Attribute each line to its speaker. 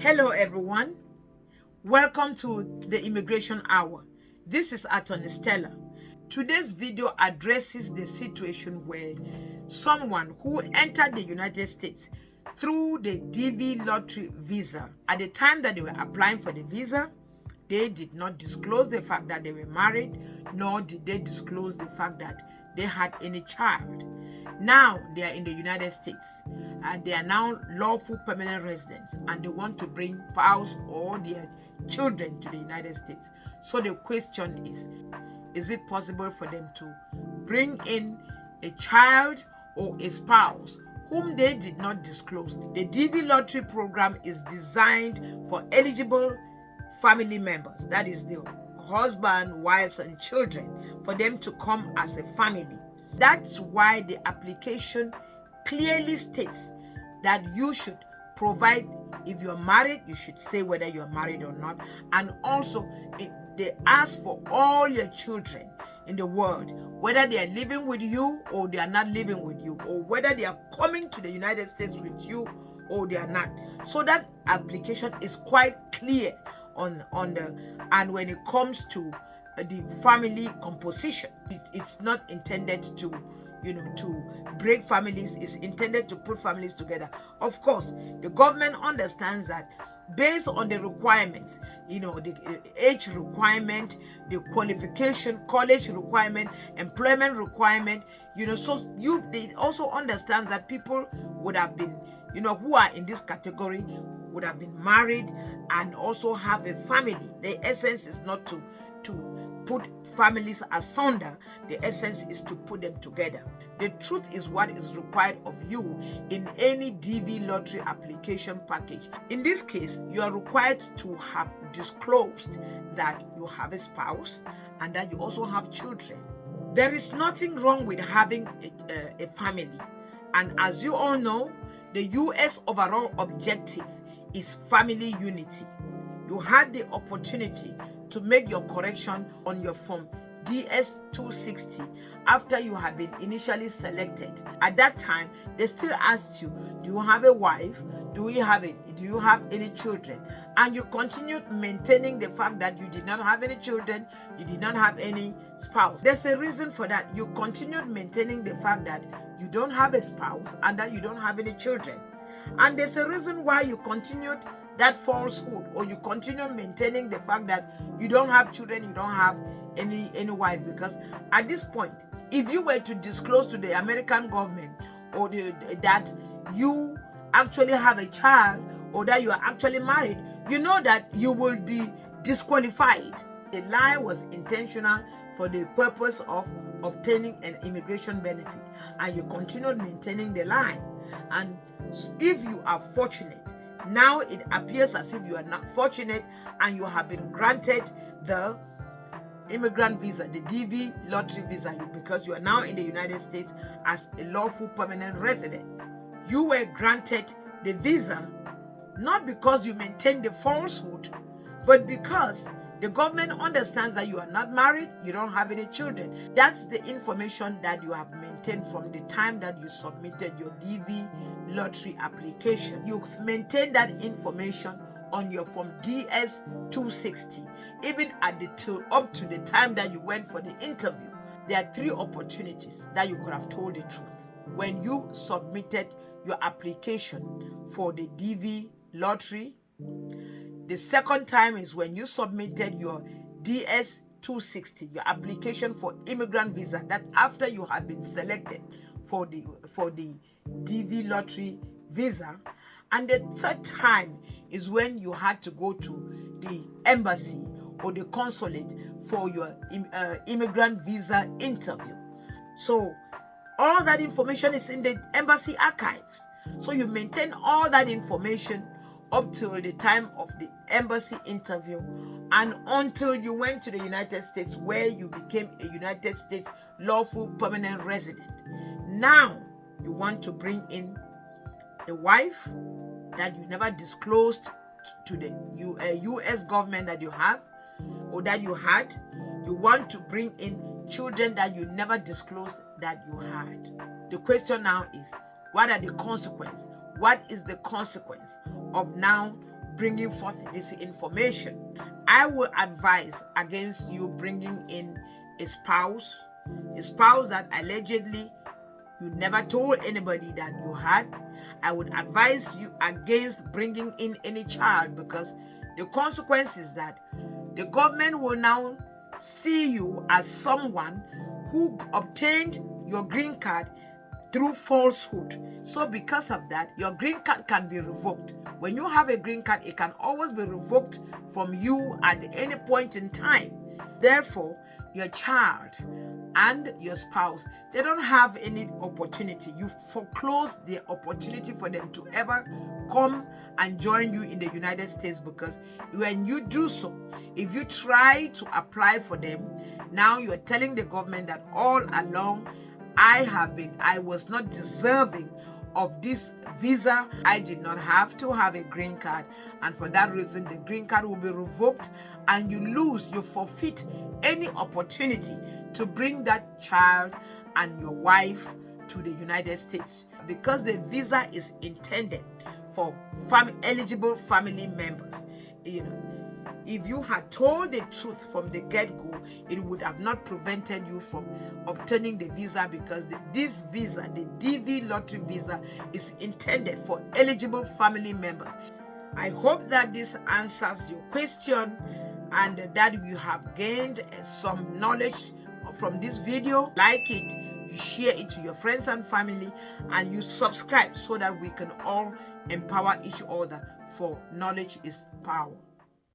Speaker 1: Hello everyone, welcome to the Immigration Hour. This is Attorney Stella. Today's video addresses the situation where someone who entered the United States through the DV lottery visa, at the time that they were applying for the visa, they did not disclose the fact that they were married, nor did they disclose the fact that they had any child. Now they are in the United States and they are now lawful permanent residents and they want to bring spouse or their children to the United States. So the question is it possible for them to bring in a child or a spouse whom they did not disclose? The DV lottery program is designed for eligible family members, that is the husband, wives, and children, for them to come as a family. That's why the application clearly states that you should provide, if you're married, you should say whether you're married or not. And also, they ask for all your children in the world, whether they are living with you or they are not living with you, or whether they are coming to the United States with you or they are not. So that application is quite clear on the, and when it comes to the family composition, it's not intended to to break families. It's intended to put families together. Of course, the government understands that based on the requirements, the age requirement, the qualification, college requirement, employment requirement, they also understand that people would have been, who are in this category would have been married and also have a family. The essence is not to put families asunder. The essence is to put them together. The truth is what is required of you in any DV lottery application package. In this case, you are required to have disclosed that you have a spouse and that you also have children. There is nothing wrong with having a family. And as you all know, the U.S. overall objective is family unity. You had the opportunity to make your correction on your form DS-260 after you had been initially selected. At that time, they still asked you, do you have a wife? Do you have any children? And you continued maintaining the fact that you did not have any children, you did not have any spouse. There's a reason for that. You continued maintaining the fact that you don't have a spouse and that you don't have any children. And there's a reason why you continued that falsehood, or you continue maintaining the fact that you don't have children, you don't have any wife. Because at this point, if you were to disclose to the American government or that you actually have a child or that you are actually married, you know that you will be disqualified. The lie was intentional for the purpose of obtaining an immigration benefit, and you continued maintaining the lie. And if you are fortunate, now it appears as if you are not fortunate and you have been granted the immigrant visa, the DV lottery visa, because you are now in the United States as a lawful permanent resident. You were granted the visa not because you maintained the falsehood, but because the government understands that you are not married, you don't have any children. That's the information that you have maintained from the time that you submitted your DV lottery application. You've maintained that information on your form DS-260, even up to the time that you went for the interview. There are 3 opportunities that you could have told the truth. When you submitted your application for the DV lottery, the second time is when you submitted your DS-260, your application for immigrant visa, that after you had been selected for the DV lottery visa. And the third time is when you had to go to the embassy or the consulate for your immigrant visa interview. So all that information is in the embassy archives. So you maintain all that information up till the time of the embassy interview and until you went to the United States, where you became a United States lawful permanent resident. Now you want to bring in a wife that you never disclosed to the U.S. government that you have or that you had. You want to bring in children that you never disclosed that you had. The question now is, what are the consequences? What is the consequence of now bringing forth this information. I will advise against you bringing in a spouse that allegedly you never told anybody that you had. I would advise you against bringing in any child, because the consequence is that the government will now see you as someone who obtained your green card through falsehood. So because of that, your green card can be revoked. When you have a green card, it can always be revoked from you at any point in time. Therefore, your child and your spouse, they don't have any opportunity. You foreclose the opportunity for them to ever come and join you in the United States, because when you do so, if you try to apply for them, now you're telling the government that all along I was not deserving of this visa. I did not have to have a green card, and for that reason the green card will be revoked, and you forfeit any opportunity to bring that child and your wife to the United States, because the visa is intended for eligible family members. If you had told the truth from the get-go, it would have not prevented you from obtaining the visa, because this visa, the DV lottery visa, is intended for eligible family members. I hope that this answers your question and that you have gained some knowledge from this video. Like it, you share it to your friends and family, and you subscribe so that we can all empower each other, for knowledge is power.